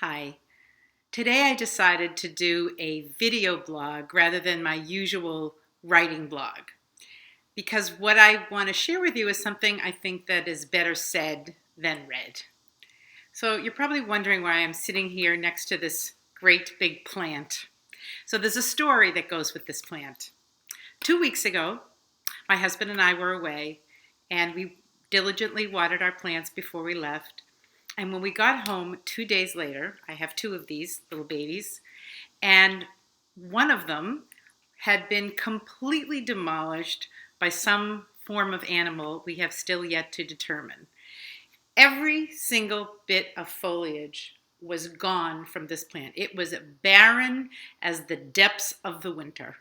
Hi. Today I decided to do a video blog rather than my usual writing blog because what I want to share with you is something I think that is better said than read. So you're probably wondering why I'm sitting here next to this great big plant. So there's a story that goes with this plant. 2 weeks ago, my husband and I were away and we diligently watered our plants before we left. And when we got home 2 days later, I have two of these little babies, and one of them had been completely demolished by some form of animal we have still yet to determine. Every single bit of foliage was gone from this plant. It was barren as the depths of the winter.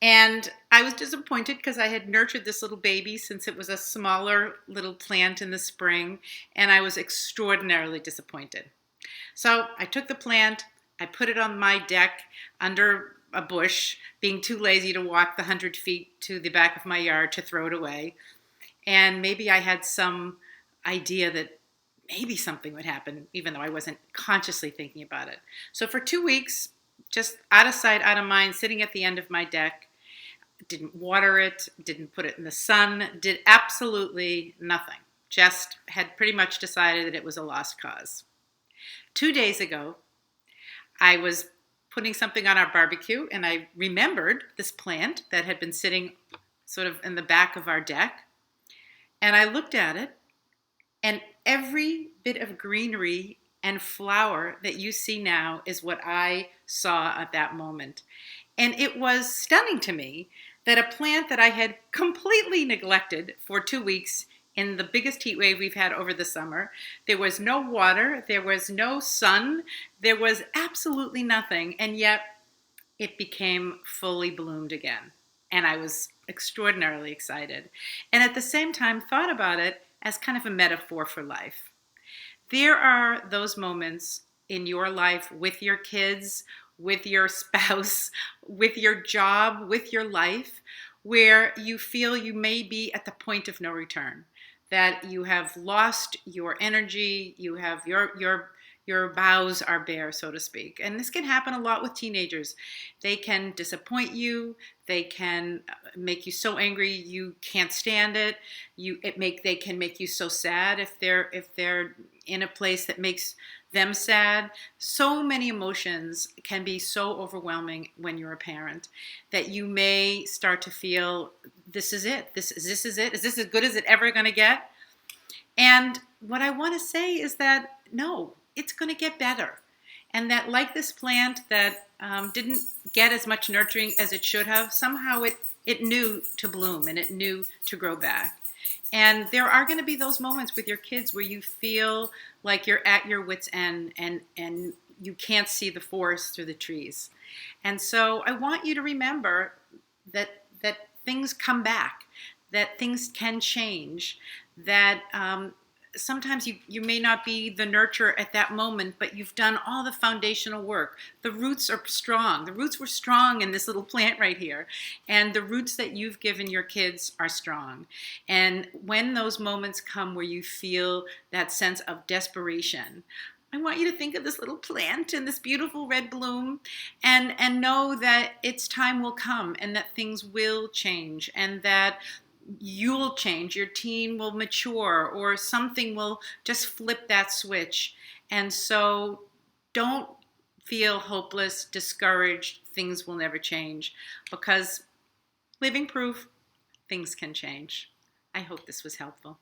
And I was disappointed because I had nurtured this little baby since it was a smaller little plant in the spring, and I was extraordinarily disappointed. So I took the plant, I put it on my deck under a bush, being too lazy to walk the 100 feet to the back of my yard to throw it away. And maybe I had some idea that maybe something would happen, even though I wasn't consciously thinking about it. So for 2 weeks, just out of sight, out of mind, sitting at the end of my deck, didn't water it, didn't put it in the sun, did absolutely nothing. Just had pretty much decided that it was a lost cause. 2 days ago, I was putting something on our barbecue and I remembered this plant that had been sitting sort of in the back of our deck. And I looked at it, and every bit of greenery and flower that you see now is what I saw at that moment. And it was stunning to me that a plant that I had completely neglected for 2 weeks in the biggest heat wave we've had over the summer, there was no water, there was no sun, there was absolutely nothing, and yet it became fully bloomed again. And I was extraordinarily excited. And at the same time, thought about it as kind of a metaphor for life. There are those moments in your life with your kids, with your spouse, with your job, with your life, where you feel you may be at the point of no return, that you have lost your energy, you have your bows are bare, so to speak. And this can happen a lot with teenagers. They can disappoint you. They can make you so angry you can't stand it. They can make you so sad if they're in a place that makes them sad. So many emotions can be so overwhelming when you're a parent that you may start to feel, this is it. This is it. Is this as good as it ever going to get? And what I want to say is that no, it's going to get better. And that, like this plant that didn't get as much nurturing as it should have, somehow it knew to bloom and it knew to grow back. And there are going to be those moments with your kids where you feel like you're at your wit's end and you can't see the forest through the trees. And so I want you to remember that things come back, that things can change, that sometimes you may not be the nurturer at that moment, but you've done all the foundational work. The roots are strong. The roots were strong in this little plant right here. And the roots that you've given your kids are strong. And when those moments come where you feel that sense of desperation, I want you to think of this little plant and this beautiful red bloom and know that its time will come and that things will change and that you'll change, your teen will mature, or something will just flip that switch. And so don't feel hopeless, discouraged, things will never change, because living proof, things can change. I hope this was helpful.